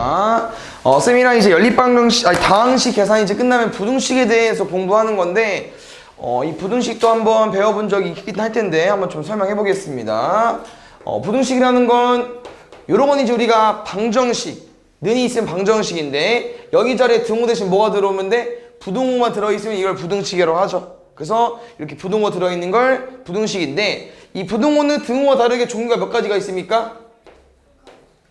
좋습니다. 쌤이랑 이제 연립방정식, 다항식 계산이 이제 끝나면 부등식에 대해서 공부하는 건데, 이 부등식도 한번 배워본 적이 있긴 할 텐데, 한번 좀 설명해 보겠습니다. 부등식이라는 건, 요런 건 이제 우리가 방정식, 는이 있으면 방정식인데, 여기 자리에 등호 대신 뭐가 들어오면 돼? 부등호만 들어있으면 이걸 부등식이라고 하죠. 그래서 이렇게 부등호 들어있는 걸 부등식인데, 이 부등호는 등호와 다르게 종류가 몇 가지가 있습니까?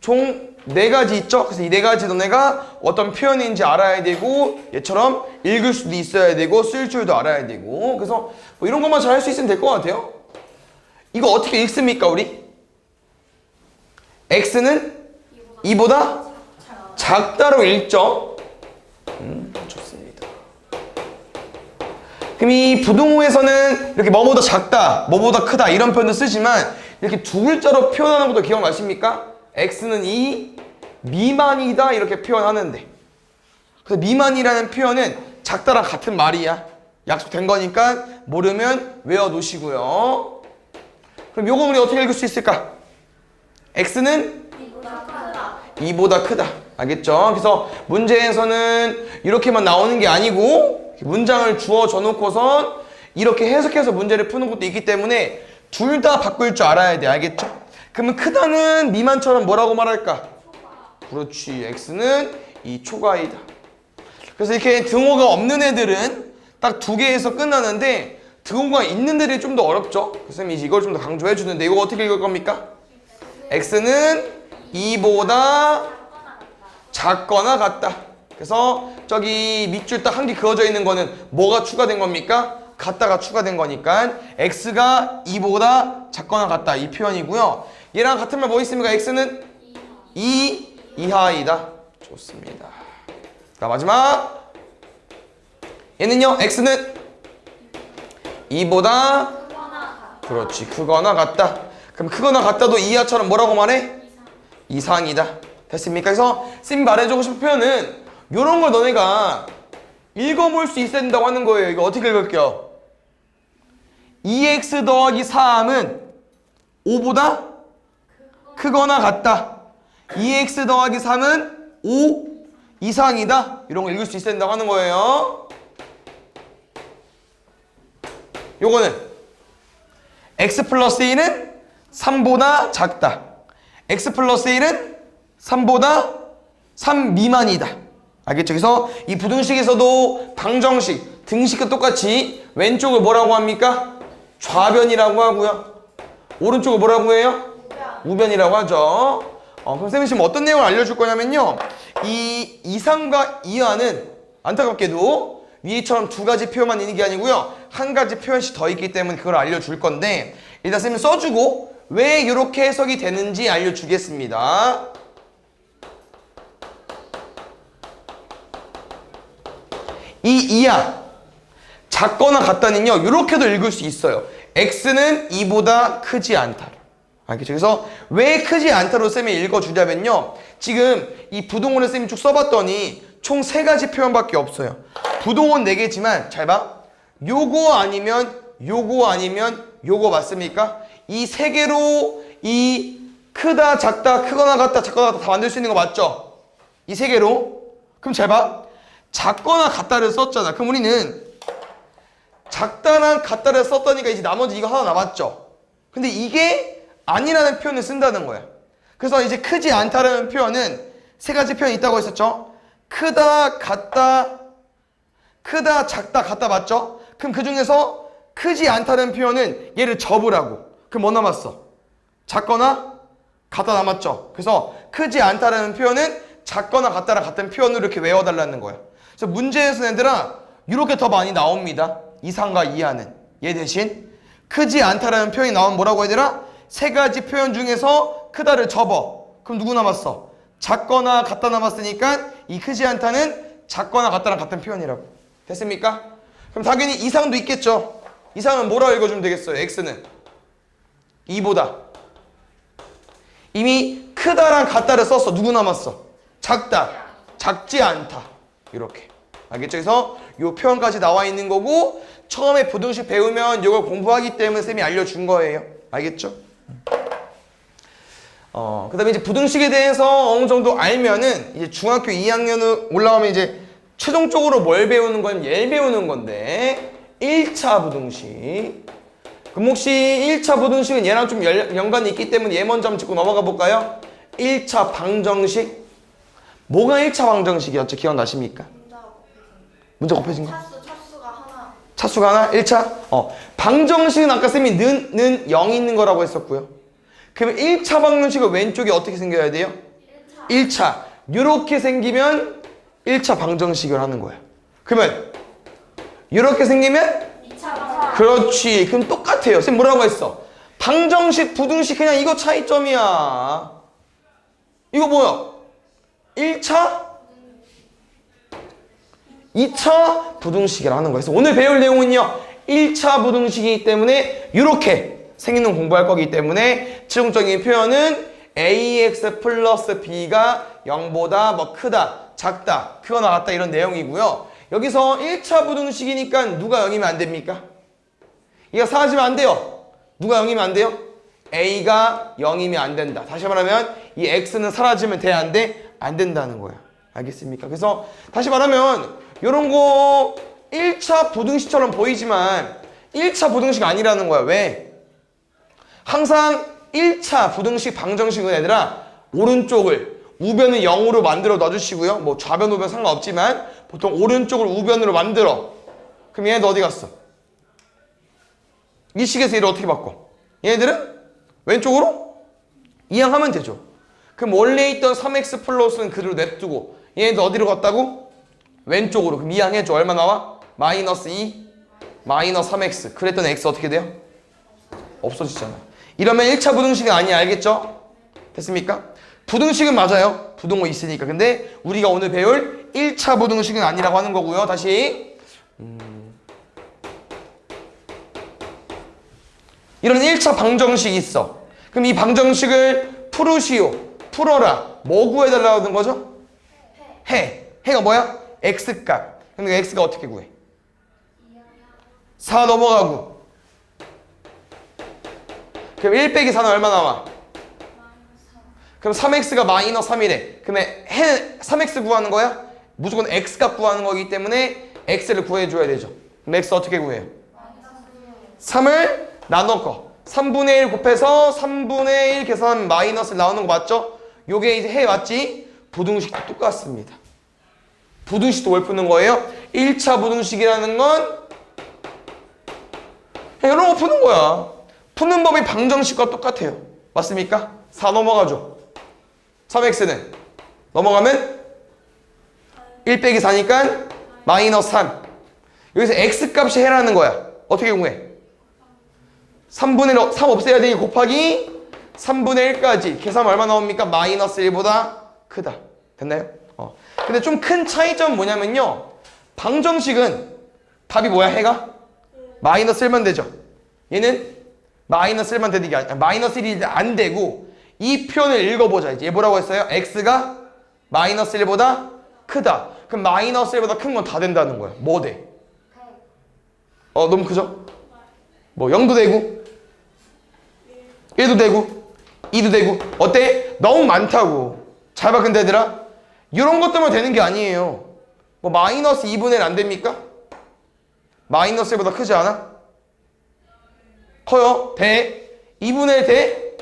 총 4가지 있죠? 그래서 이 4가지 너네가 어떤 표현인지 알아야 되고, 얘처럼 읽을 수도 있어야 되고, 쓸 줄도 알아야 되고, 그래서 뭐 이런 것만 잘 할 수 있으면 될 것 같아요. 이거 어떻게 읽습니까, 우리? x는 2보다 작다로 읽죠? 좋습니다. 그럼 이 부등호에서는 이렇게 뭐보다 작다, 뭐보다 크다 이런 표현도 쓰지만 이렇게 두 글자로 표현하는 것도 기억나십니까? x는 2 미만이다 이렇게 표현하는데, 그래서 미만이라는 표현은 작다랑 같은 말이야. 약속된 거니까 모르면 외워놓으시고요. 그럼 요거 우리 어떻게 읽을 수 있을까? x는 2보다 크다. 알겠죠? 그래서 문제에서는 이렇게만 나오는 게 아니고 문장을 주어줘 놓고선 이렇게 해석해서 문제를 푸는 것도 있기 때문에 둘 다 바꿀 줄 알아야 돼. 알겠죠? 그러면 크다는 미만처럼 뭐라고 말할까? 그렇지. x는 2 초과이다. 그래서 이렇게 등호가 없는 애들은 딱 2개에서 끝나는데 등호가 있는 애들이 좀 더 어렵죠? 그래서 이제 이걸 좀 더 강조해 주는데 이거 어떻게 읽을 겁니까? x는 2보다 작거나 같다. 그래서 저기 밑줄 딱 한 개 그어져 있는 거는 뭐가 추가된 겁니까? 같다가 추가된 거니까 x가 2보다 작거나 같다 이 표현이고요. 얘랑 같은 말 뭐 있습니까? x는 2 이하이다. 좋습니다. 자, 마지막 얘는요, x는 2보다 그렇지 크거나 같다. 그럼 크거나 같다도 이하처럼 뭐라고 말해? 이상이다. 됐습니까? 그래서 쌤이 말해주고 싶은 표현은 요런 걸 너네가 읽어볼 수 있어야 된다고 하는 거예요. 이거 어떻게 읽을게요? 2x 더하기 3은 5보다 크거나 같다. 2x 더하기 3은 5 이상이다. 이런 거 읽을 수 있어야 된다고 하는 거예요. 요거는 x 플러스 1은 3보다 작다. x 플러스 1은 3보다 3 미만이다. 알겠죠? 그래서 이 부등식에서도 방정식, 등식과 똑같이 왼쪽을 뭐라고 합니까? 좌변이라고 하고요. 오른쪽을 뭐라고 해요? 우변이라고 하죠. 그럼 쌤이 지금 어떤 내용을 알려줄 거냐면요. 이 이상과 이하는 안타깝게도 위에처럼 2가지 표현만 있는 게 아니고요. 1가지 표현씩 더 있기 때문에 그걸 알려줄 건데 일단 쌤이 써주고 왜 이렇게 해석이 되는지 알려주겠습니다. 이 이하 작거나 같다는요 이렇게도 읽을 수 있어요. x는 2보다 크지 않다. 알겠죠? 그래서 왜 크지 않다로 쌤이 읽어주냐면요, 지금 이 부동호를 쌤이 쭉 써봤더니 총 3가지 표현밖에 없어요. 부동호는 4개지만 잘 봐, 요거 아니면 요거 아니면 요거 맞습니까? 이 3개로 이 크다 작다 크거나 같다 작거나 같다 다 만들 수 있는 거 맞죠? 이 3개로. 그럼 잘 봐, 작거나 같다를 썼잖아. 그럼 우리는 작다랑 같다를 썼다니까 이제 나머지 이거 하나 남았죠. 근데 이게 아니라는 표현을 쓴다는 거야. 그래서 이제 크지 않다라는 표현은 3가지 표현이 있다고 했었죠. 크다, 같다, 크다, 작다, 같다 맞죠? 그럼 그 중에서 크지 않다는 표현은 얘를 접으라고. 그럼 뭐 남았어? 작거나 같다 남았죠. 그래서 크지 않다라는 표현은 작거나 같다랑 같은 표현으로 이렇게 외워달라는 거야. 그래서 문제에서 얘들아 이렇게 더 많이 나옵니다. 이상과 이하는. 얘 대신 크지 않다라는 표현이 나오면 뭐라고 해야 되나? 3가지 표현 중에서 크다를 접어. 그럼 누구 남았어? 작거나 같다 남았으니까 이 크지 않다는 작거나 같다랑 같은 표현이라고. 됐습니까? 그럼 당연히 이상도 있겠죠. 이상은 뭐라고 읽어주면 되겠어요? x는 2보다. 이미 크다랑 같다를 썼어. 누구 남았어? 작다. 작지 않다. 이렇게. 알겠죠? 그래서 이 표현까지 나와 있는 거고 처음에 부등식 배우면 이걸 공부하기 때문에 쌤이 알려준 거예요. 알겠죠? 그 다음에 이제 부등식에 대해서 어느 정도 알면은 이제 중학교 2학년 올라가면 이제 최종적으로 뭘 배우는 건 얘를 배우는 건데 1차 부등식. 그럼 혹시 1차 부등식은 얘랑 좀 연관이 있기 때문에 얘 먼저 한번 짚고 넘어가 볼까요? 1차 방정식. 뭐가 1차 방정식이었죠? 기억나십니까? 문자 곱해진 거? 차수가 하나. 차수가 하나? 1차? 방정식은 아까 쌤이 는 0이 있는 거라고 했었고요. 그러면 1차 방정식은 왼쪽이 어떻게 생겨야 돼요? 1차. 이렇게 생기면 1차 방정식을 하는 거야. 그러면 이렇게 생기면 2차. 그렇지. 그럼 똑같아요. 쌤 뭐라고 했어? 방정식, 부등식 그냥 이거 차이점이야. 이거 뭐야? 1차? 2차 부등식이라 하는 거예요. 그래서 오늘 배울 내용은요. 1차 부등식이기 때문에 이렇게 생기는 공부할 거기 때문에 최종적인 표현은 ax 플러스 b가 0보다 뭐 크다, 작다, 크거나 같다 이런 내용이고요. 여기서 1차 부등식이니까 누가 0이면 안 됩니까? 이거 사라지면 안 돼요. 누가 0이면 안 돼요? a가 0이면 안 된다. 다시 말하면 이 x는 사라지면 돼, 안 돼? 안 된다는 거야. 알겠습니까? 그래서 다시 말하면 이런 거 1차 부등식처럼 보이지만 1차 부등식 아니라는 거야. 왜? 항상 1차 부등식 방정식은 얘들아 오른쪽을 우변을 0으로 만들어 놔주시고요. 뭐 좌변 우변 상관없지만 보통 오른쪽을 우변으로 만들어. 그럼 얘네들 어디 갔어? 이 식에서 얘를 어떻게 바꿔? 얘네들은 왼쪽으로 이항하면 되죠. 그럼 원래 있던 3x 플러스는 그대로 냅두고 얘네들 어디로 갔다고? 왼쪽으로. 그럼 이항해줘. 얼마 나와? 마이너스 2, 마이너스 3x. 그랬던 x 어떻게 돼요? 없어지잖아. 이러면 1차 부등식은 아니야. 알겠죠? 됐습니까? 부등식은 맞아요. 부등호 있으니까. 근데 우리가 오늘 배울 1차 부등식은 아니라고 하는 거고요. 다시 이런 1차 방정식이 있어. 그럼 이 방정식을 풀으시오. 풀어라. 뭐 구해달라고 하는 거죠? 해가 뭐야? x값. 그럼 x가 어떻게 구해? 4 넘어가고. 그럼 1 빼기 4는 얼마 나와? 그럼 3x가 마이너스 3이래. 그러면 3x 구하는 거야? 무조건 x값 구하는 거기 때문에 x를 구해줘야 되죠. 그럼 x 어떻게 구해요? 3을 나눠거. 3분의 1 곱해서 3분의 1 계산하면 마이너스 나오는 거 맞죠? 요게 이제 해 맞지? 부등식도 똑같습니다. 부등식도 뭘 푸는 거예요? 1차 부등식이라는 건 이런 거 푸는 거야. 푸는 법이 방정식과 똑같아요. 맞습니까? 4 넘어가죠. 3x는 넘어가면 1 빼기 4니까 마이너스 3. 여기서 x값이 해라는 거야. 어떻게 구해? 3분의 1, 3 없애야 되니 곱하기 3분의 1까지 계산하면 얼마 나옵니까? 마이너스 1보다 크다. 됐나요? 근데 좀 큰 차이점은 뭐냐면요. 방정식은 답이 뭐야? 해가? 마이너스 1만 되죠. 얘는 마이너스 1만 되는 게 아니야. 마이너스 1이 안 되고 이 표현을 읽어보자. 이제 얘 뭐라고 했어요? x가 마이너스 1보다 크다. 그럼 마이너스 1보다 큰 건 다 된다는 거야. 뭐 돼? 너무 크죠? 뭐 0도 되고 1도 되고 2도 되고 어때? 너무 많다고. 잘 봐. 근데 얘들아 이런 것 때문에 되는 게 아니에요. 뭐 마이너스 2분의 1 안 됩니까? 마이너스 1보다 크지 않아? 커요? 돼? 2분의 1 돼?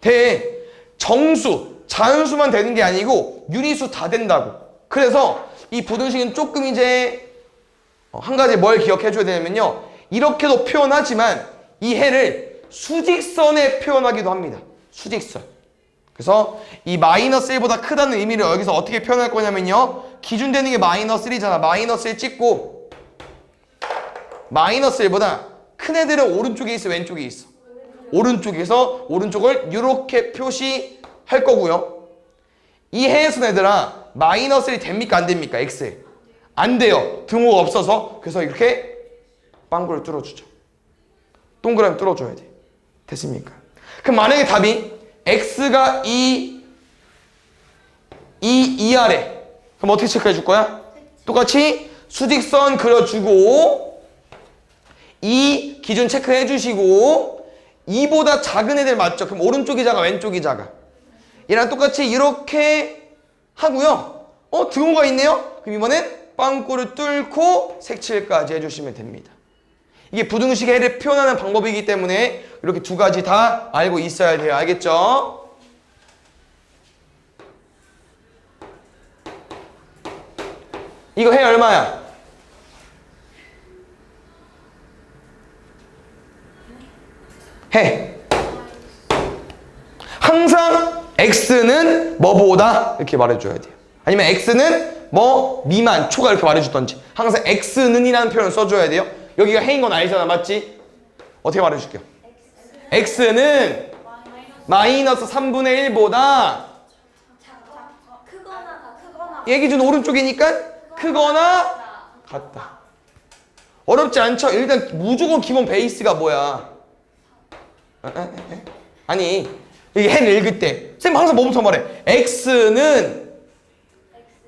돼. 정수, 자연수만 되는 게 아니고 유리수 다 된다고. 그래서 이 부등식은 조금 이제 한 가지 뭘 기억해 줘야 되냐면요. 이렇게도 표현하지만 이 해를 수직선에 표현하기도 합니다. 수직선. 그래서 이 마이너스 1보다 크다는 의미를 여기서 어떻게 표현할 거냐면요. 기준 되는 게 마이너스 1이잖아. 마이너스 1 찍고 마이너스 1보다 큰 애들은 오른쪽에 있어, 왼쪽에 있어? 오른쪽에서 오른쪽을 이렇게 표시할 거고요. 이 해에서 얘들아 마이너스 1이 됩니까? 안 됩니까? x에. 안 돼요. 등호가 없어서. 그래서 이렇게 빵구를 뚫어주죠. 동그라미 뚫어줘야 돼. 됐습니까? 그럼 만약에 답이 x가 2 아래. 그럼 어떻게 체크해 줄 거야? 똑같이 수직선 그려주고 2 기준 체크해 주시고 2보다 작은 애들 맞죠? 그럼 오른쪽이 작아, 왼쪽이 작아? 얘랑 똑같이 이렇게 하고요. 들어온 거 있네요? 그럼 이번엔 빵꾸를 뚫고 색칠까지 해주시면 됩니다. 이게 부등식의 해를 표현하는 방법이기 때문에 이렇게 두 가지 다 알고 있어야 돼요. 알겠죠? 이거 해 얼마야? 해. 항상 x는 뭐보다 이렇게 말해줘야 돼요. 아니면 x는 뭐 미만, 초가 이렇게 말해주던지. 항상 x는 이라는 표현을 써줘야 돼요. 여기가 해인 건 알잖아, 맞지? 어떻게 말해줄게요? x는 마이너스 3분의 1보다 크거나 얘 기준 오른쪽이니까 크거나 같다. 어렵지 않죠? 일단 무조건 기본 베이스가 뭐야? 아니 이게 해를 읽을 때 쌤 항상 뭐부터 말해? x는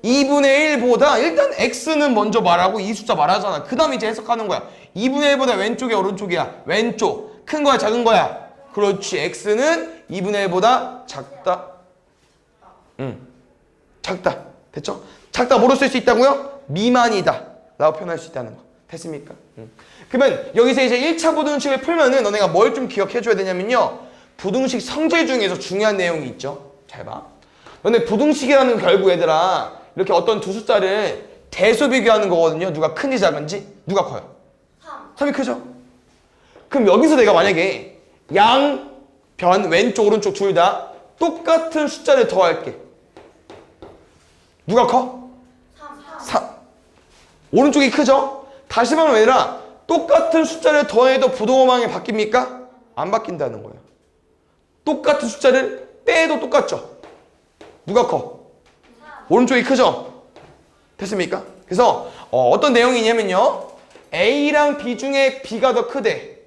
2분의 1보다 일단 x는 먼저 말하고 이 숫자 말하잖아. 그 다음에 이제 해석하는 거야. 2분의 1보다 왼쪽이야 오른쪽이야? 왼쪽. 큰 거야 작은 거야? 그렇지. x는 2분의 1보다 작다. 작다. 됐죠? 작다 뭐로 쓸 수 있다고요? 미만이다 라고 표현할 수 있다는 거. 됐습니까? 그러면 여기서 이제 1차 부등식을 풀면은 너네가 뭘 좀 기억해 줘야 되냐면요. 부등식 성질 중에서 중요한 내용이 있죠. 잘 봐. 너네 부등식이라는 결국 얘들아 이렇게 어떤 두 숫자를 대수 비교하는 거거든요. 누가 큰지 작은지. 누가 커요? 3이 크죠? 그럼 여기서 내가 만약에 양변 왼쪽 오른쪽 둘 다 똑같은 숫자를 더할게. 누가 커? 3. 오른쪽이 크죠? 다시 말하면 얘들아 똑같은 숫자를 더해도 부동호방이 바뀝니까? 안 바뀐다는 거예요. 똑같은 숫자를 빼도 똑같죠? 누가 커? 오른쪽이 크죠? 됐습니까? 그래서 어떤 내용이냐면요. A랑 B 중에 B가 더 크대.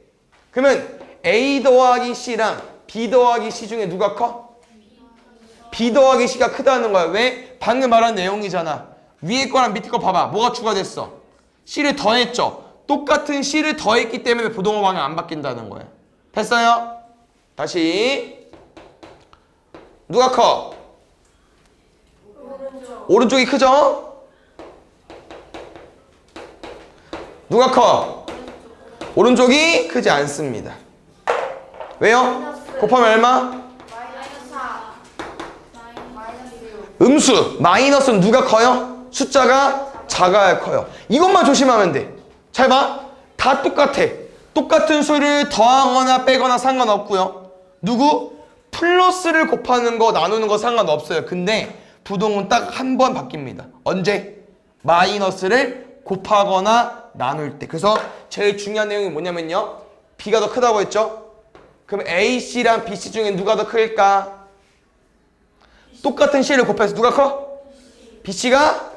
그러면 A 더하기 C랑 B 더하기 C 중에 누가 커? B 더하기 C가 크다는 거야. 왜? 방금 말한 내용이잖아. 위에 거랑 밑에 거 봐봐. 뭐가 추가됐어? C를 더했죠? 똑같은 C를 더했기 때문에 부동호방이 안 바뀐다는 거야. 됐어요? 다시 누가 커? 오른쪽이 크죠? 누가 커? 오른쪽이 크지 않습니다. 왜요? 곱하면 얼마? 마이너스 4 마이너스 6 음수 마이너스는 누가 커요? 숫자가 작아야 커요. 이것만 조심하면 돼. 잘 봐. 다 똑같아. 똑같은 수를 더하거나 빼거나 상관없고요. 누구? 플러스를 곱하는 거 나누는 거 상관없어요. 근데 부동은 딱 한 번 바뀝니다. 언제? 마이너스를 곱하거나 나눌 때. 그래서 제일 중요한 내용이 뭐냐면요. B가 더 크다고 했죠? 그럼 AC랑 BC 중에 누가 더 클까? 똑같은 C를 곱해서 누가 커? BC가?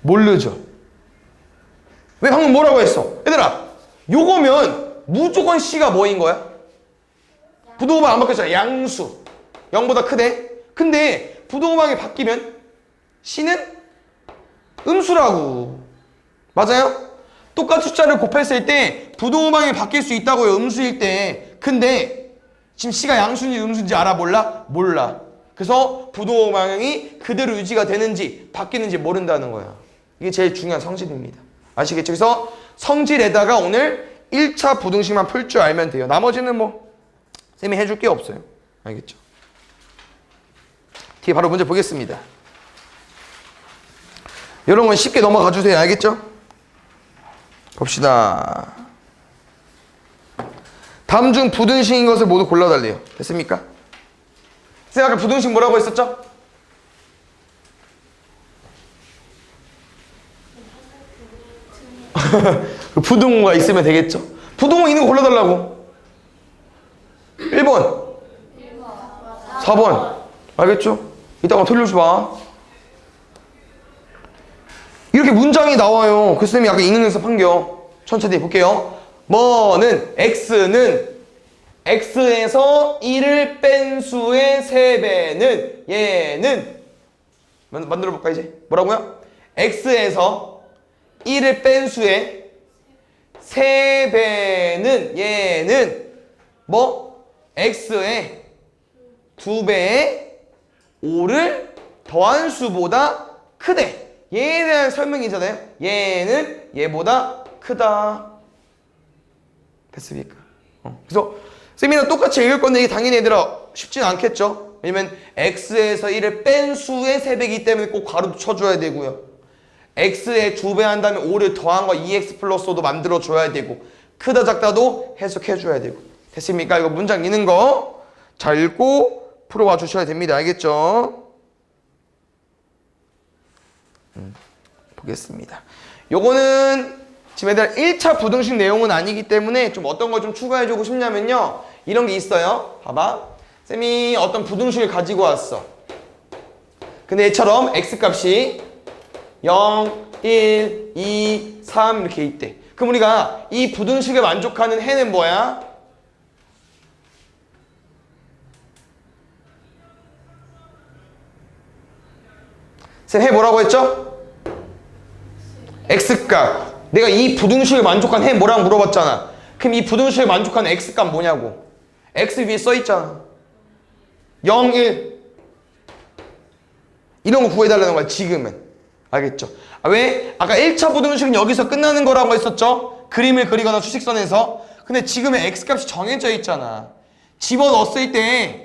모르죠. 왜 방금 뭐라고 했어? 얘들아 요거면 무조건 C가 뭐인 거야? 부동호방 안 바뀌었잖아. 양수 0보다 크대. 근데 부동호방이 바뀌면 C는 음수라고. 맞아요? 똑같은 숫자를 곱했을 때 부동호방이 바뀔 수 있다고요. 음수일 때. 근데 지금 C가 양수인지 음수인지 알아? 몰라? 몰라. 그래서 부동호방이 그대로 유지가 되는지 바뀌는지 모른다는 거야. 이게 제일 중요한 성질입니다. 아시겠죠? 그래서 성질에다가 오늘 1차 부등식만 풀 줄 알면 돼요. 나머지는 뭐 쌤이 해줄 게 없어요. 알겠죠? 뒤에 바로 문제 보겠습니다. 이런 건 쉽게 넘어가 주세요. 알겠죠? 봅시다. 다음 중 부등식인 것을 모두 골라달래요. 됐습니까? 쌤 아까 부등식 뭐라고 했었죠? 부등호가 있으면 되겠죠? 부등호 있는 거 골라달라고. 1번 4번 알겠죠? 이따가 틀려줘 봐. 이렇게 문장이 나와요. 그 쌤이 아까 읽는 연습 한겨. 천천히 볼게요. 뭐는 x는 x에서 1을 뺀 수의 3배는 얘는 만들어 볼까 이제? 뭐라고요? x에서 1을 뺀 수의 3배는 얘는 뭐? x의 2배의 5를 더한 수보다 크대. 얘에 대한 설명이잖아요. 얘는 얘보다 크다. 됐습니까? 그래서 쌤이랑 똑같이 읽을 건데 이게 당연히 얘들아 쉽지는 않겠죠. 왜냐면 x에서 1을 뺀 수의 3배이기 때문에 꼭 괄호도 쳐줘야 되고요. x에 2배 한 다음에 5를 더한 거 2x 플러스 5도 만들어줘야 되고 크다 작다도 해석해줘야 되고. 됐습니까? 이거 문장 읽는 거 잘 읽고 풀어와 주셔야 됩니다. 알겠죠? 보겠습니다. 요거는 지금 애들 1차 부등식 내용은 아니기 때문에 좀 어떤 걸 좀 추가해주고 싶냐면요. 이런 게 있어요. 봐봐. 쌤이 어떤 부등식을 가지고 왔어. 근데 얘처럼 x값이 0, 1, 2, 3 이렇게 있대. 그럼 우리가 이 부등식에 만족하는 해는 뭐야? 쌤 해 뭐라고 했죠? x값. 내가 이 부등식에 만족한 해 뭐라고 물어봤잖아. 그럼 이 부등식에 만족한 x값 뭐냐고. x 위에 써있잖아. 0, 1 이런 거 구해달라는 거야 지금은. 알겠죠? 왜? 아까 1차 부등식은 여기서 끝나는 거라고 했었죠? 그림을 그리거나 수식선에서. 근데 지금은 x값이 정해져 있잖아. 집어넣었을 때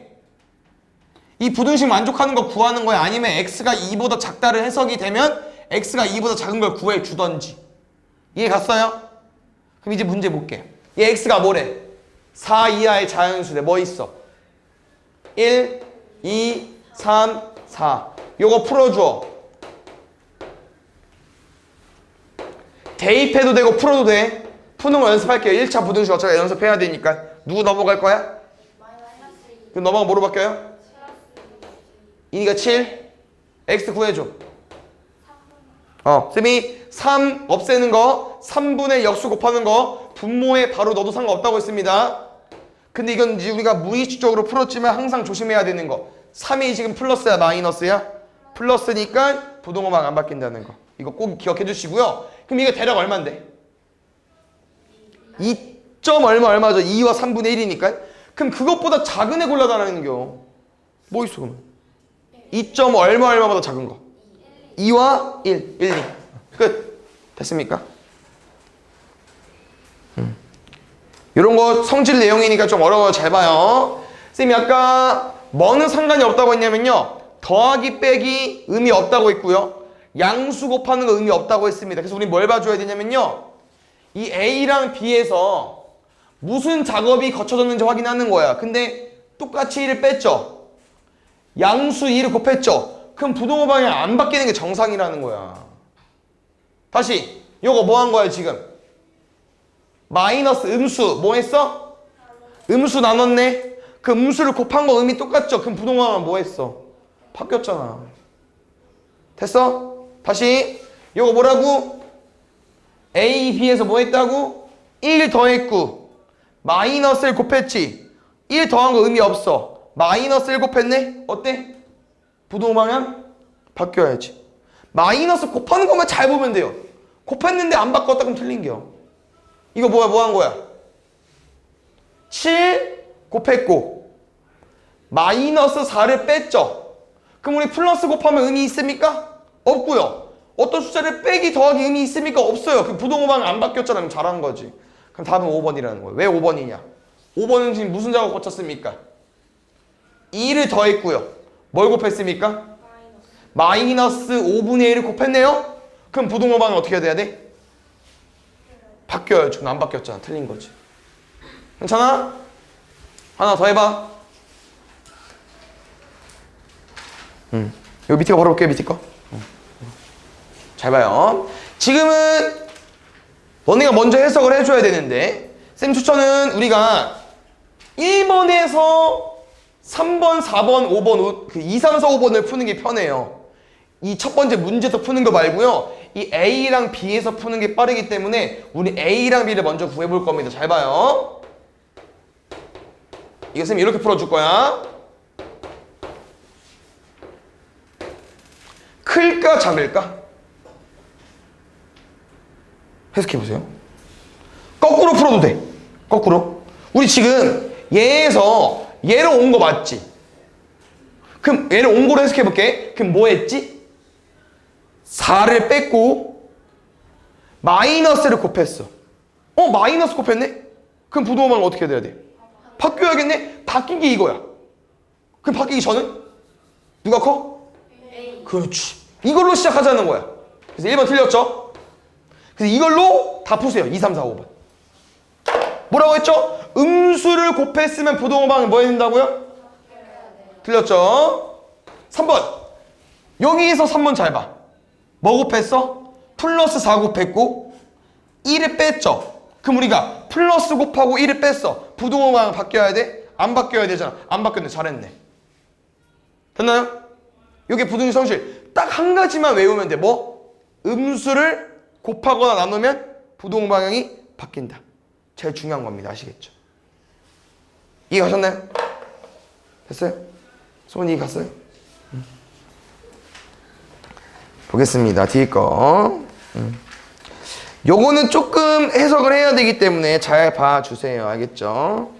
이 부등식 만족하는 거 구하는 거야? 아니면 x가 2보다 작다를 해석이 되면 x가 2보다 작은 걸 구해 주던지. 이해 갔어요? 그럼 이제 문제 볼게. 얘 x가 뭐래? 4 이하의 자연수래. 뭐 있어? 1, 2, 3, 4. 요거 풀어줘. 대입해도 되고 풀어도 돼. 푸는 거 연습할게요. 1차 부등식 어차피 연습해야 되니까. 누구 넘어갈 거야? 그럼 넘어가 뭐로 바뀌어요? 2가 7. x 구해줘. 쌤이 3 없애는 거, 3분의 역수 곱하는 거 분모에 바로 넣어도 상관없다고 했습니다. 근데 이건 이제 우리가 무의식적으로 풀었지만 항상 조심해야 되는 거. 3이 지금 플러스야 마이너스야? 플러스니까 부동호방 안 바뀐다는 거. 이거 꼭 기억해 주시고요. 그럼 이게 대략 얼마인데? 2. 얼마죠? 2와 3분의 1이니까. 그럼 그것보다 작은 애 골라달라는 겨. 뭐 있어 그러면? 2. 얼마보다 작은 거. 2와 1, 2. 끝. 됐습니까? 이런 거 성질 내용이니까 좀 어려워요. 잘 봐요. 쌤이 아까 뭐는 상관이 없다고 했냐면요. 더하기 빼기 의미 없다고 했고요. 양수 곱하는 거 의미 없다고 했습니다. 그래서 우리 뭘 봐줘야 되냐면요. 이 A랑 B에서 무슨 작업이 거쳐졌는지 확인하는 거야. 근데 똑같이 1을 뺐죠. 양수 2를 곱했죠. 그럼 부동호 방향 안 바뀌는 게 정상이라는 거야. 다시 요거 뭐 한 거야 지금? 마이너스 음수 뭐 했어? 음수 나눴네. 그 음수를 곱한 거 의미 똑같죠? 그럼 부동호 방향 뭐 했어? 바뀌었잖아. 됐어? 다시 요거 뭐라고? A, B에서 뭐 했다고? 1 더했고 마이너스를 곱했지. 1 더한 거 의미 없어. 마이너스 1 곱했네? 어때? 부동호 방향? 바뀌어야지. 마이너스 곱하는 것만 잘 보면 돼요. 곱했는데 안 바꿨다 그럼 틀린겨. 이거 뭐야? 뭐 한 거야? 7 곱했고 마이너스 4를 뺐죠. 그럼 우리 플러스 곱하면 의미 있습니까? 없고요. 어떤 숫자를 빼기 더하기 의미 있습니까? 없어요. 그럼 부동호 방향 안 바뀌었잖아. 그럼 잘한 거지. 그럼 답은 5번이라는 거예요. 왜 5번이냐? 5번은 지금 무슨 작업 거쳤습니까? 2를 더했고요. 뭘 곱했습니까? 마이너스 5분의 1을 곱했네요? 그럼 부동호 방향 어떻게 해야 돼? 바뀌어야죠. 안 바뀌었잖아. 틀린 거지. 괜찮아? 하나 더 해봐. 여기 밑에 거 바로 볼게요. 밑에 거. 잘 봐요. 지금은 너네가 먼저 해석을 해줘야 되는데 쌤 추천은 우리가 1번에서 3번, 4번, 5번, 2, 3, 4, 5번을 푸는 게 편해요. 이 첫 번째 문제에서 푸는 거 말고요. 이 A랑 B에서 푸는 게 빠르기 때문에 우리 A랑 B를 먼저 구해볼 겁니다. 잘 봐요. 이거 쌤 이렇게 풀어줄 거야. 클까 작을까? 해석해보세요. 풀어도 돼. 거꾸로. 우리 지금 얘에서 얘로 온 거 맞지? 그럼 얘를 온 거로 해석해볼게. 그럼 뭐 했지? 4를 뺐고 마이너스를 곱했어. 마이너스 곱했네? 그럼 부동호방은 어떻게 돼야 돼? 바뀌어야겠네? 바뀐 게 이거야. 그럼 바뀌기 전은? 누가 커? A. 그렇지. 이걸로 시작하자는 거야. 그래서 1번 틀렸죠? 그래서 이걸로 다 푸세요. 2, 3, 4, 5번. 뭐라고 했죠? 음수를 곱했으면 부동호방이 뭐 해야 된다고요? 틀렸죠? 3번. 여기에서 3번 잘 봐. 뭐 곱했어? 플러스 4 곱했고 1을 뺐죠? 그럼 우리가 플러스 곱하고 1을 뺐어. 부동호방 바뀌어야 돼? 안 바뀌어야 되잖아. 안 바뀌었네. 잘했네. 됐나요? 이게 부등식 성실. 딱 한 가지만 외우면 돼. 뭐? 음수를 곱하거나 나누면 부동방향이 바뀐다. 제일 중요한 겁니다. 아시겠죠? 이해 가셨나요? 됐어요? 손이 갔어요? 보겠습니다. 뒤에 거. 요거는 조금 해석을 해야 되기 때문에 잘 봐주세요. 알겠죠?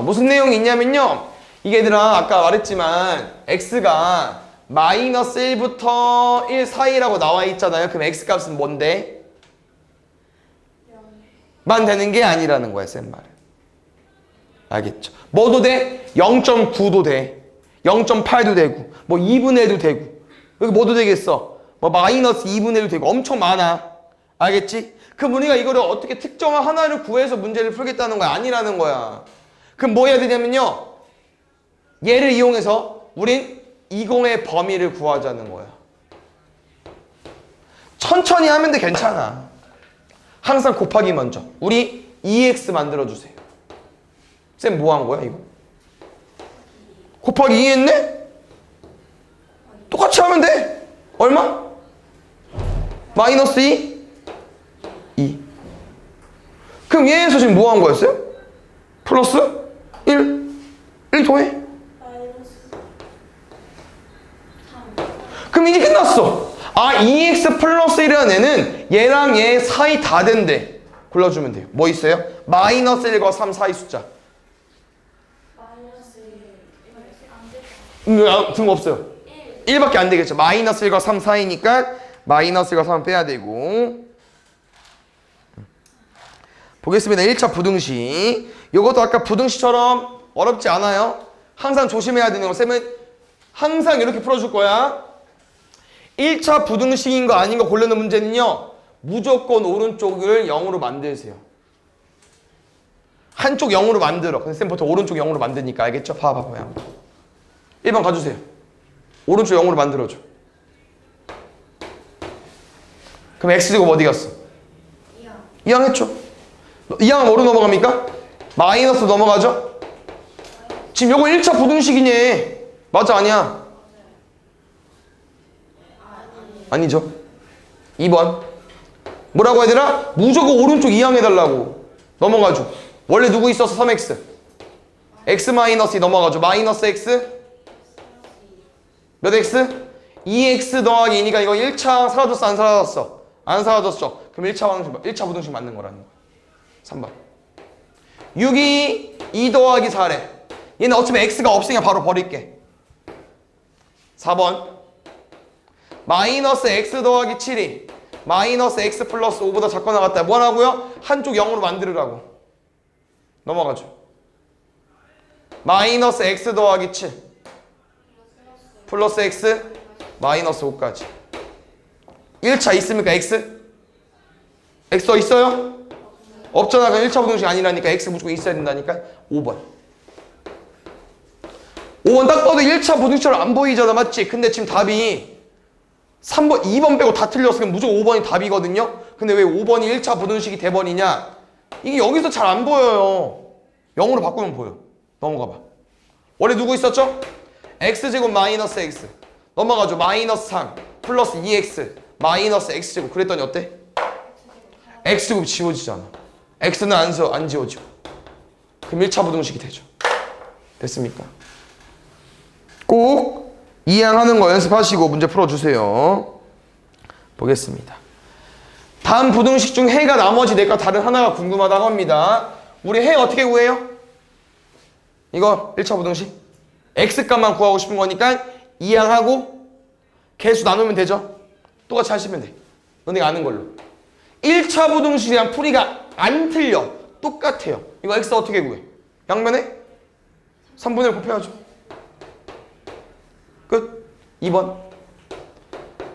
무슨 내용이 있냐면요. 이게 얘들아 아까 말했지만 x가 마이너스 1부터 1 사이라고 나와 있잖아요. 그럼 x 값은 뭔데? 만 되는 게 아니라는 거야, 쌤 말은. 알겠죠? 뭐도 돼? 0.9도 돼. 0.8도 되고 뭐 2분의 1도 되고 여기 뭐도 되겠어? 뭐 마이너스 2분의 1도 되고 엄청 많아. 알겠지? 그럼 우리가 이거를 어떻게 특정한 하나를 구해서 문제를 풀겠다는 거야? 아니라는 거야. 그럼 뭐 해야 되냐면요. 얘를 이용해서 우린 이공의 범위를 구하자는 거야. 천천히 하면 돼. 괜찮아. 항상 곱하기 먼저. 우리 2x 만들어주세요. 쌤 뭐 한 거야 이거? 곱하기 2 했네? 똑같이 하면 돼. 얼마? 마이너스 2? 2. 그럼 얘에서 지금 뭐 한 거였어요? 플러스 1? 1 더해. 그럼 이제 끝났어. 2x 플러스 1이라는 애는 얘랑 얘 사이 다 된대. 골라주면 돼요. 뭐 있어요? 마이너스 1과 3 사이 숫자. 등없어요. 1밖에 안 되겠죠. 마이너스 1과 3 사이니까 마이너스 1과 3 빼야 되고. 보겠습니다. 1차 부등식. 이것도 아까 부등식처럼 어렵지 않아요. 항상 조심해야 되는 거. 쌤은 항상 이렇게 풀어줄 거야. 1차 부등식인 거 아닌 거 고르는 문제는요. 무조건 오른쪽을 0으로 만드세요. 한쪽 0으로 만들어. 근데 쌤 보통 오른쪽 0으로 만드니까 알겠죠? 봐봐요. 1번 가주세요. 오른쪽 0으로 만들어줘. 그럼 x제곱 어디 갔어? 2항 했죠? 2항은 뭐로 넘어갑니까? 마이너스 넘어가죠? 지금 요거 1차 부등식이네. 맞아 아니야? 아니죠. 2번 뭐라고 얘들아? 무조건 오른쪽 2항 해달라고. 넘어가죠. 원래 누구 있었어? 3x x 마이너스 2 넘어가죠. 마이너스 x 몇 x? 2x 더하기 2니까 이거 1차 사라졌어 안 사라졌어? 안 사라졌죠. 그럼 1차 부등식 맞는 거라는 거야. 3번 6이 2 더하기 4래. 얘는 어차피 x가 없으니까 바로 버릴게. 4번 마이너스 x 더하기 7이 마이너스 x 플러스 5보다 작거나 같다. 뭐라고요? 한쪽 0으로 만들으라고. 넘어가죠. 마이너스 x 더하기 7 플러스 x 마이너스 5까지. 1차 있습니까? x? x 더 있어요? 없잖아. 그럼 1차 부등식 아니라니까 x 무조건 있어야 된다니까. 5번 5번 딱 봐도 1차 부등식처럼 안 보이잖아. 맞지? 근데 지금 답이 3번, 2번 빼고 다 틀렸으면 무조건 5번이 답이거든요. 근데 왜 5번이 1차 부등식이 대번이냐? 이게 여기서 잘 안 보여요. 0으로 바꾸면 보여. 넘어가 봐. 원래 누구 있었죠? x제곱 마이너스 x 넘어가죠. 마이너스 3 플러스 2x 마이너스 x제곱. 그랬더니 어때? x제곱 지워지잖아. x는 안 지워지고. 그럼 1차 부등식이 되죠. 됐습니까? 꼭 이항하는 거 연습하시고 문제 풀어주세요. 보겠습니다. 다음 부등식 중 해가 나머지 넷과 다른 하나가 궁금하다고 합니다. 우리 해 어떻게 구해요? 이거 1차 부등식 x값만 구하고 싶은 거니까 이항하고 개수 나누면 되죠? 똑같이 하시면 돼. 너네가 아는 걸로. 1차 부등식이랑 풀이가 안 틀려. 똑같아요. 이거 x 어떻게 구해? 양면에 3분의 1 곱해야죠. 끝. 2번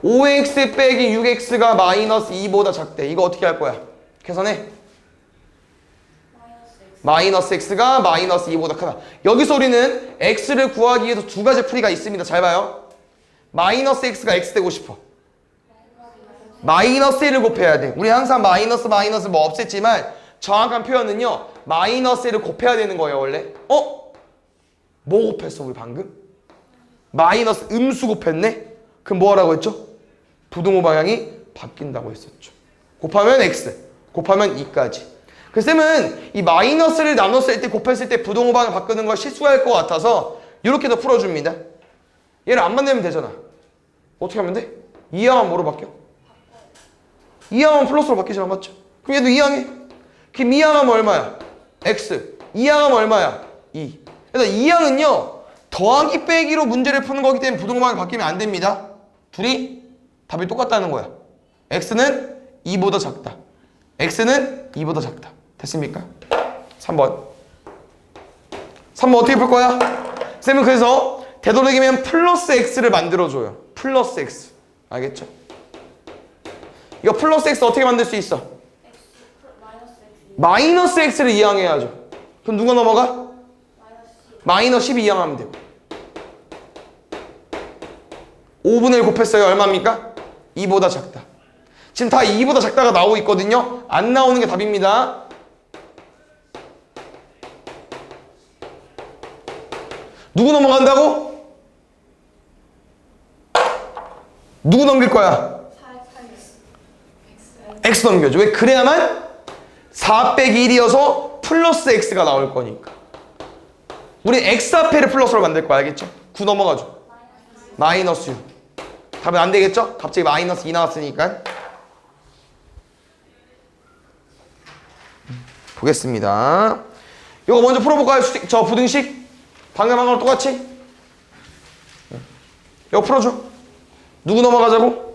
5x 빼기 6x가 마이너스 2보다 작대. 이거 어떻게 할 거야? 계산해. 마이너스 x가 마이너스 2보다 크다. 여기서 우리는 x를 구하기 위해서 두 가지 풀이가 있습니다. 잘 봐요. 마이너스 x가 x 되고 싶어. 마이너스 1을 곱해야 돼. 우리 항상 마이너스 뭐 없앴지만 정확한 표현은요. 마이너스 1을 곱해야 되는 거예요 원래. 뭐 곱했어 우리 방금? 마이너스 음수 곱했네? 그럼 뭐 하라고 했죠? 부등호 방향이 바뀐다고 했었죠. 곱하면 x, 곱하면 2까지. 그 쌤은 이 마이너스를 나눴을 때 곱했을 때 부등호 방향 바꾸는 걸 실수할 것 같아서 이렇게도 풀어줍니다. 얘를 안 만들면 되잖아. 어떻게 하면 돼? 2항은 뭐로 바뀌어? 2항은 플러스로 바뀌잖아. 맞죠? 그럼 얘도 2항해. 그럼 2항하면 얼마야? x. 2항하면 얼마야? 2. 그래서 2항은요. 더하기 빼기로 문제를 푸는 거기 때문에 부등호 방향이 바뀌면 안 됩니다. 둘이 답이 똑같다는 거야. x는 2보다 작다. x는 2보다 작다. 됐습니까? 3번. 3번 어떻게 풀 거야? 쌤은 그래서 되도록이면 플러스 x를 만들어줘요. 플러스 x. 알겠죠? 이거 플러스 x 어떻게 만들 수 있어? 마이너스 x를 이항해야죠. 그럼 누가 넘어가? 마이너스 12 이항하면 되고. 5분의 1 곱했어요. 얼마입니까? 2보다 작다. 지금 다 2보다 작다가 나오고 있거든요. 안 나오는 게 답입니다. 누구 넘어간다고? 누구 넘길 거야? x 넘겨줘. 왜? 그래야만 4 빼기 1이어서 플러스 x가 나올 거니까. 우리 x 앞에를 플러스로 만들 거야. 알겠죠? 9 넘어가죠. 마이너스 6. 답은 안 되겠죠? 갑자기 마이너스 2 나왔으니까. 보겠습니다. 이거 먼저 풀어볼까요? 저 부등식? 방금 한 거랑 똑같이? 이거 풀어줘. 누구 넘어가자고?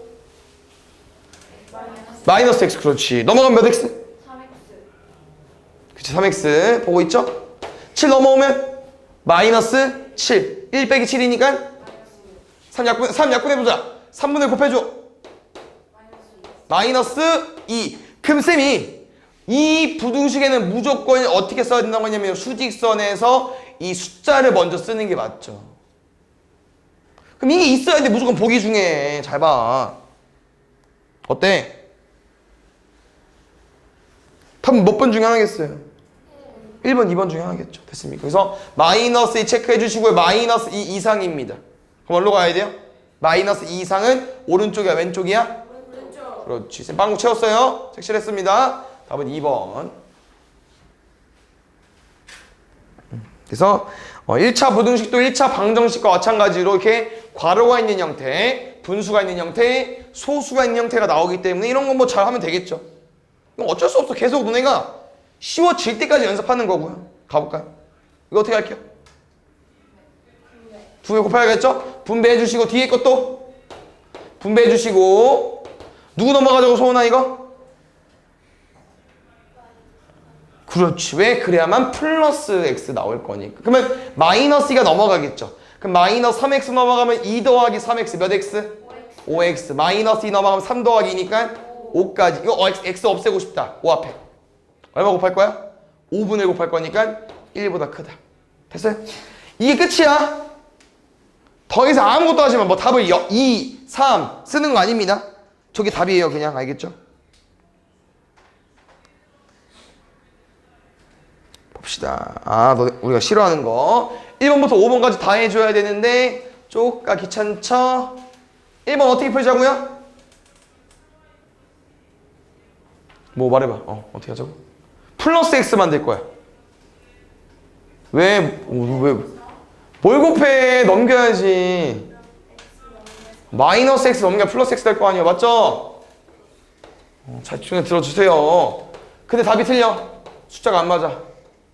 마이너스 x. 그렇지. 넘어가면 몇 x? 3x. 그치, 3x. 보고 있죠? 7 넘어오면 마이너스 7. 1 빼기 7이니까 3 약분해보자. 3분의 1 곱해줘. 마이너스 2. 그럼 쌤이 이 부등식에는 무조건 어떻게 써야 된다고 하냐면 수직선에서 이 숫자를 먼저 쓰는 게 맞죠. 그럼 이게 있어야 돼. 무조건 보기 중에. 잘 봐. 어때? 답은 몇 번 중에 하나겠어요? 1번, 2번 중에 하나겠죠. 됐습니까? 그래서 마이너스 2 체크해 주시고요. 마이너스 2 이상입니다. 그럼 어디로 가야 돼요? 마이너스 2 이상은 오른쪽이야? 왼쪽이야? 오른쪽. 그렇지. 쌤 빵구 채웠어요. 색칠했습니다. 답은 2번. 그래서 1차 부등식도 1차 방정식과 마찬가지로 이렇게 괄호가 있는 형태, 분수가 있는 형태, 소수가 있는 형태가 나오기 때문에 이런 건 뭐 잘하면 되겠죠. 이건 어쩔 수 없어. 계속 너네가 쉬워질 때까지 연습하는 거고요. 가볼까요? 이거 어떻게 할게요? 2개 곱해야겠죠? 분배해 주시고 뒤에 것도 분배해 주시고. 누구 넘어가자고 소원아 이거? 그렇지. 왜? 그래야만 플러스 x 나올 거니까. 그러면 마이너스 2가 넘어가겠죠. 그럼 마이너스 3x 넘어가면 2 더하기 3x 몇 x? 5x. 마이너스 2 넘어가면 3 더하기 2니까 5까지. 이거 x 없애고 싶다. 5 앞에. 얼마 곱할 거야? 5분의 1 곱할 거니까 1보다 크다. 됐어요? 이게 끝이야. 더 이상 아무것도 하지 마. 뭐 답을 2, 3 쓰는 거 아닙니다. 저게 답이에요. 그냥. 알겠죠? 봅시다. 우리가 싫어하는 거 1번부터 5번까지 다 해줘야 되는데 쪼까 귀찮죠? 1번 어떻게 풀자고요? 뭐 말해봐. 어떻게 하자고? 플러스 x 만들 거야. 왜? 뭘 곱해? 넘겨야지. 마이너스 x 넘겨야 플러스 x 될 거 아니야. 맞죠? 잘 집중해 들어주세요. 근데 답이 틀려. 숫자가 안 맞아.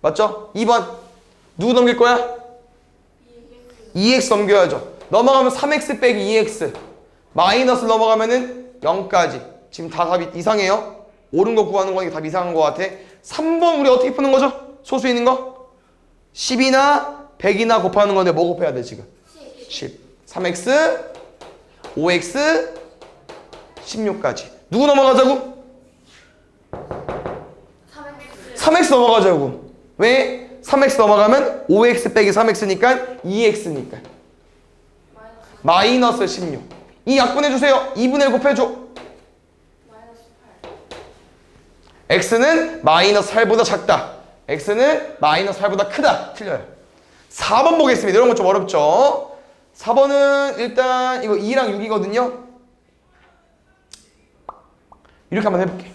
맞죠? 2번. 누구 넘길 거야? 2x 넘겨야죠. 넘어가면 3x 빼기 2x. 마이너스 넘어가면은 0까지. 지금 다 답이 이상해요. 옳은 거 구하는 거니까 답 이상한 거 같아. 3번 우리 어떻게 푸는 거죠? 소수 있는 거? 10이나 100이나 곱하는 건데 뭐 곱해야 돼 지금? 10. 3x, 5x, 16까지. 누구 넘어가자고? 3x 넘어가자고. 왜? 3x 넘어가면 5x 빼기 3x니까 2x니까. 마이너스 16. 이 약분해주세요. 2분의 1 곱해줘. x는 마이너스 8보다 작다. x는 마이너스 8보다 크다. 틀려요. 4번 보겠습니다. 이런 거 좀 어렵죠? 4번은 일단 이거 2랑 6이거든요. 이렇게 한번 해볼게.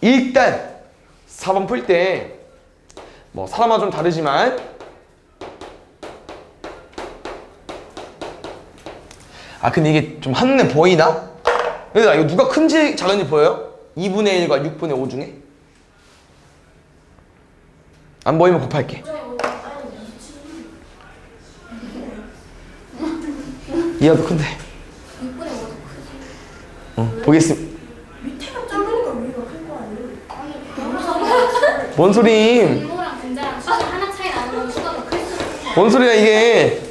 일단 4번 풀 때 뭐 사람마다 좀 다르지만 근데 이게 좀 한눈에 보이나? 얘들아 이거 누가 큰지 작은지 보여요? 2분의 1과 6분의 5 중에? 안 보이면 곱할게. 이하도 큰데. 6분의 5도 크지. 보겠습니다. 밑에가 작으니까 위가 큰 거 아니에요? 아니, 뭔 소리? 분모랑 분자랑 숫자 하나 차이 나는 건 수가 더 클수록 뭔 소리야 이게?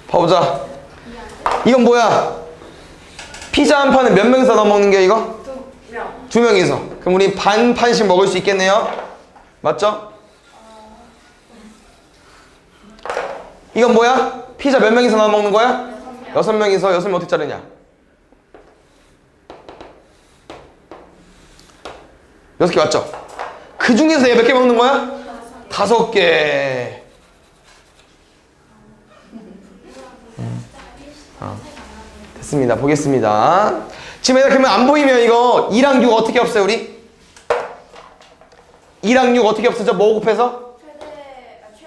봐보자. 이건 뭐야? 피자 한 판은 몇 명이서 넣어 먹는 게 이거? 2명. 2명이서. 그럼 우리 반 판씩 먹을 수 있겠네요? 맞죠? 이건 뭐야? 피자 몇 명이서 넣어 먹는 거야? 6명이서. 6명 어떻게 자르냐? 6개 맞죠? 그 중에서 얘 몇 개 먹는 거야? 5개. 됐습니다. 보겠습니다. 지금 얘들 그러면 안 보이면 이거 2랑 6 어떻게 없어요 우리? 2랑 6 어떻게 없어져? 뭐 곱해서?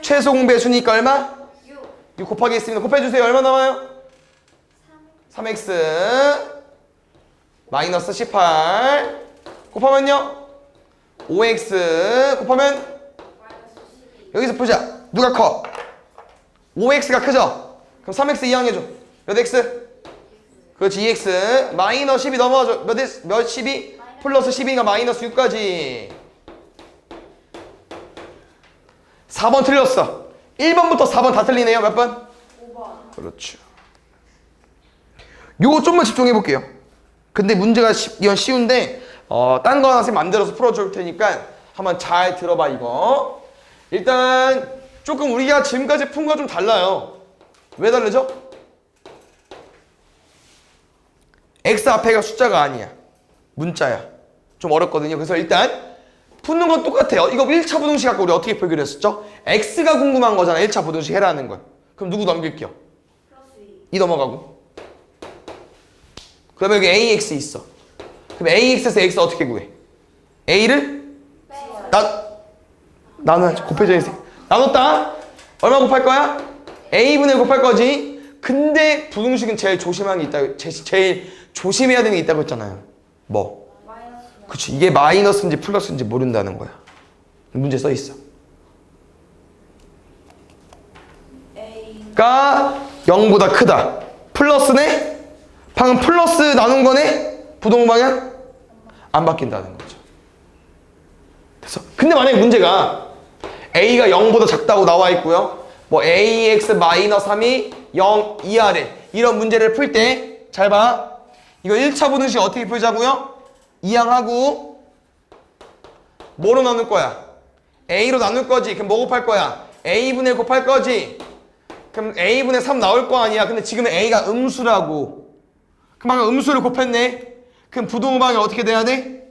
최소 공배 수니까 얼마? 6 곱하기 있습니다. 곱해주세요. 얼마 나와요? 3x 마이너스 18 곱하면요? 5x 곱하면 여기서 보자. 누가 커? 5x가 크죠? 그럼 3x 이항해줘. 몇 x? 그렇지 2x 마이너스 10이 넘어가죠. 몇 10이? 플러스 12가 마이너스 6까지. 4번 틀렸어. 1번부터 4번 다 틀리네요. 몇 번? 5번. 그렇죠. 요거 좀만 집중해 볼게요. 근데 문제가 이건 쉬운데 딴 거 하나 선생님 만들어서 풀어줄 테니까 한번 잘 들어봐 이거. 일단 조금 우리가 지금까지 푼 거 좀 달라요. 왜 다르죠? x 앞에가 숫자가 아니야. 문자야. 좀 어렵거든요. 그래서 일단 푸는 건 똑같아요. 이거 1차 부등식 갖고 우리 어떻게 표기를 했었죠? x가 궁금한 거잖아. 1차 부등식 해라는 거. 그럼 누구 넘길게요? 플러스 2 넘어가고. 그러면 여기 ax 있어. 그럼 ax에서 x 어떻게 구해? a를 나눠야지. 곱해져 있어. 나눴다. 얼마 곱할 거야? a분의 1 곱할 거지. 근데 부등식은 제일 조심한 게 있다. 제일 조심해야 되는 게 있다고 했잖아요. 뭐? 마이너스. 그치. 이게 마이너스인지 플러스인지 모른다는 거야. 문제 써 있어. 가 0보다 크다. 플러스네? 방금 플러스 나눈 거네? 부동 방향? 안 바뀐다는 거죠. 됐어. 근데 만약에 문제가 a가 0보다 작다고 나와 있고요. 뭐 ax 마이너스 3이 0 이하래. 이런 문제를 풀 때 잘 봐. 이거 1차 부등식 어떻게 풀자고요? 이항하고 뭐로 나눌 거야? a로 나눌 거지. 그럼 뭐 곱할 거야? a분의 1 곱할 거지. 그럼 a분의 3 나올 거 아니야. 근데 지금 a가 음수라고. 그럼 방금 음수를 곱했네. 그럼 부동방이 어떻게 돼야 돼?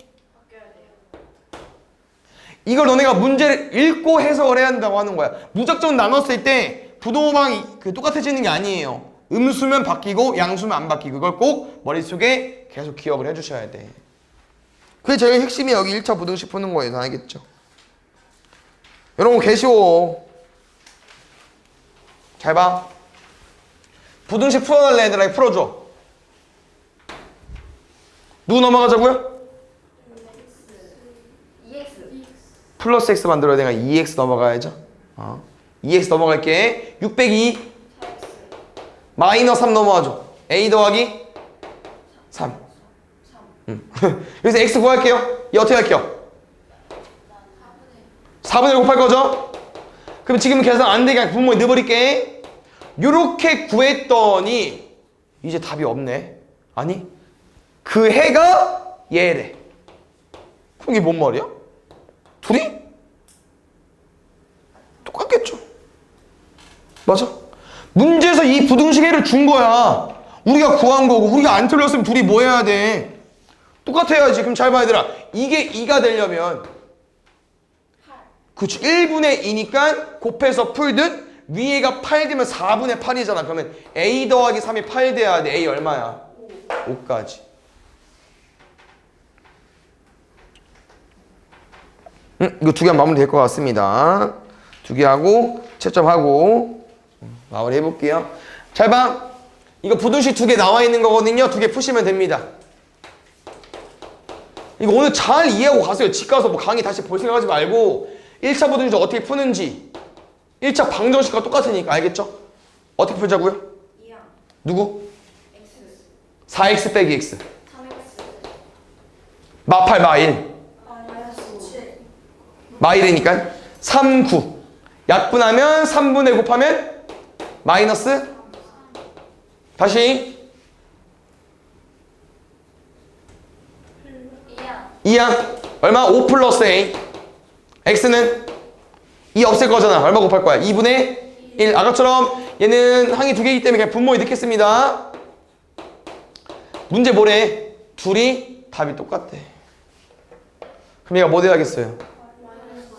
이걸 너네가 문제를 읽고 해석을 해야 한다고 하는 거야. 무작정 나눴을 때 부동방이 똑같아지는 게 아니에요. 음수면 바뀌고 양수면 안 바뀌고. 이걸 꼭 머릿속에 계속 기억을 해주셔야 돼. 그게 제일 핵심이 여기 1차 부등식 푸는 거예요. 알겠죠? 이런 거 개 쉬워. 잘 봐. 부등식 풀어달래 얘들아. 풀어줘. 누구 넘어가자고요? 플러스 x 만들어야 되니까 2x 넘어가야죠. 2x 넘어갈게. 6 빼기 2 마이너스 3 넘어가죠. a 더하기 3. 여기서 x 구할게요. 이 어떻게 할게요? 4분의 1 곱할 거죠? 그럼 지금 계산 안 되게 그냥 분모에 넣어버릴게. 요렇게 구했더니 이제 답이 없네. 아니 그 해가 얘래. 그럼 이게 뭔 말이야? 둘이 똑같겠죠? 맞아? 문제에서 이 부등식 해를 준 거야. 우리가 구한 거고 우리가 안 틀렸으면 둘이 뭐 해야 돼? 똑같아야지. 그럼 잘 봐 얘들아. 이게 2가 되려면 그치 1분의 2니까 곱해서 풀듯 위에가 8 되면 4분의 8이잖아. 그러면 a 더하기 3이 8 돼야 돼. a 얼마야? 5까지. 이거 두 개 하면 마무리 될 것 같습니다. 두 개 하고 채점하고 마무리 해볼게요. 잘 봐. 이거 부등식 두 개 나와 있는 거거든요. 두 개 푸시면 됩니다. 이거 오늘 잘 이해하고 가세요. 집 가서 뭐 강의 다시 볼 생각하지 말고 1차 부등식 어떻게 푸는지 1차 방정식과 똑같으니까 알겠죠? 어떻게 풀자고요? 2야. 누구? X. 4x 빼기 x 3X. 마8 마1 마이너스 7. 마1이니까 3, 9 약분하면 3분의 곱하면 마이너스 다시 2야. 2야 얼마? 5 플러스 a x는 2 없앨 거잖아. 얼마 곱할 거야? 2분의 1 아까처럼 얘는 항이 두 개이기 때문에 그냥 분모에 넣겠습니다. 문제 뭐래? 둘이 답이 똑같대. 그럼 얘가 뭐 돼야겠어요?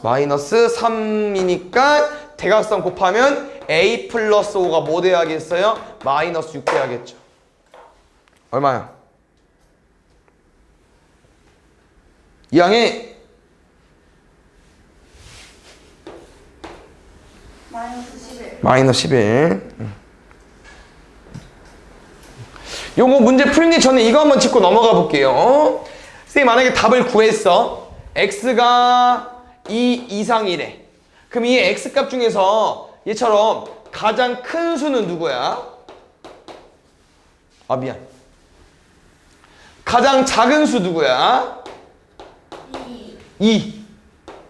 마이너스 3이니까 대각선 곱하면 a 플러스 5가 뭐 돼야겠어요? 마이너스 6 돼야겠죠. 얼마야? 이 항에 마이너스 11. 마이너스 11. 요거 문제 풀기 전에 이거 한번 짚고 넘어가 볼게요. 선생님 만약에 답을 구했어. x가 2 이상이래. 그럼 이 x값 중에서 얘처럼 가장 큰 수는 누구야? 아 미안. 가장 작은 수 누구야? 2. 2.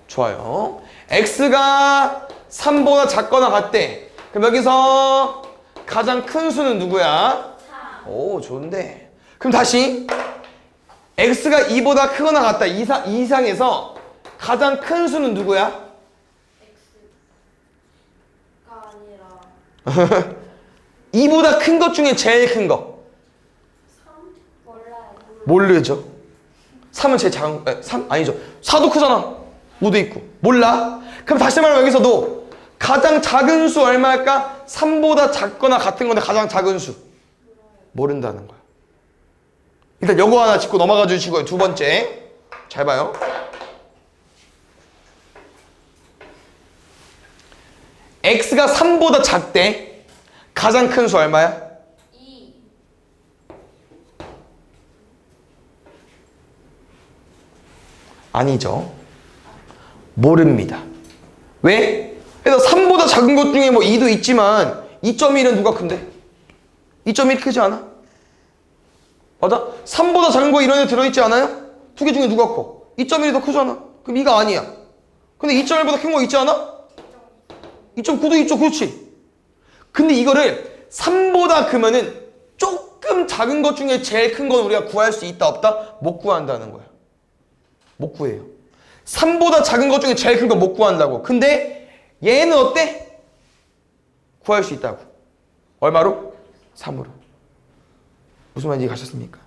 좋아요. x가 3보다 작거나 같대. 그럼 여기서 가장 큰 수는 누구야? 4. 오 좋은데. 그럼 다시 x가 2보다 크거나 같다. 2 이상에서 가장 큰 수는 누구야? X가 아니라 2보다 큰 것 중에 제일 큰 거. 3? 몰라요. 모르죠. 3은 제일 작은 거. 3 아니죠. 4도 크잖아. 5도 있고. 몰라? 그럼 다시 말하면 여기서도 가장 작은 수 얼마일까? 3보다 작거나 같은 건데 가장 작은 수. 모른다는 거야. 일단 요거 하나 짚고 넘어가 주시고요. 두 번째. 잘 봐요. x가 3보다 작대. 가장 큰 수 얼마야? 2. 아니죠. 모릅니다. 왜? 그래서 3보다 작은 것 중에 뭐 2도 있지만 2.1은 누가 큰데? 2.1 크지 않아? 맞아? 3보다 작은 거 이런 애 들어있지 않아요? 두 개 중에 누가 커? 2.1이 더 크잖아. 그럼 2가 아니야. 근데 2.1보다 큰 거 있지 않아? 2.9도 있죠. 그렇지. 근데 이거를 3보다 크면은 조금 작은 것 중에 제일 큰 건 우리가 구할 수 있다 없다? 못 구한다는 거야. 못 구해요. 3보다 작은 것 중에 제일 큰 거 못 구한다고. 근데 얘는 어때? 구할 수 있다고. 얼마로? 3으로. 무슨 말인지 가셨습니까?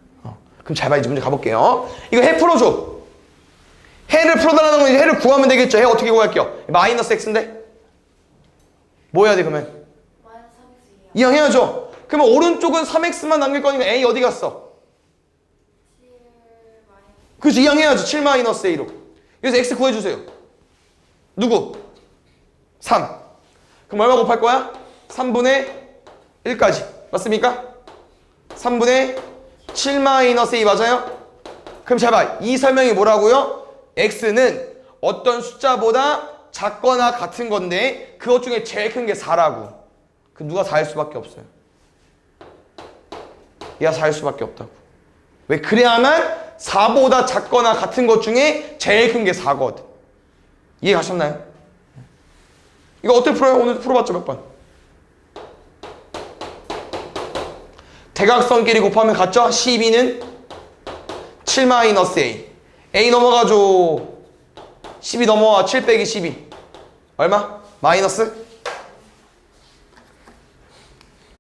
그럼 잘 봐. 이제 문제 가볼게요. 이거 해 풀어줘. 해를 풀어달라는 건 이제 해를 구하면 되겠죠. 해 어떻게 구할게요? 마이너스 x인데? 뭐 해야 돼 그러면? 마이너스 3X이야. 이항해야죠. 그러면 오른쪽은 3x만 남길 거니까 a 어디 갔어? 7 마이너스. 그렇지. 이항해야죠. 7 마이너스 a로. 여기서 x 구해주세요. 누구? 3. 그럼 얼마 곱할 거야? 3분의 1까지. 맞습니까? 3분의 7 마이너스 a 맞아요? 그럼 잘 봐. 이 설명이 뭐라고요? x는 어떤 숫자보다 작거나 같은 건데 그것 중에 제일 큰 게 4라고. 그 누가 4일 수밖에 없어요. 얘가 4일 수밖에 없다고. 왜? 그래야만 4보다 작거나 같은 것 중에 제일 큰 게 4거든. 이해 가셨나요? 이거 어떻게 풀어요? 오늘 풀어봤죠? 몇 번? 대각선끼리 곱하면 같죠? 12는 7-A. A 넘어가죠. 12 넘어와. 7 빼기 12. 얼마? 마이너스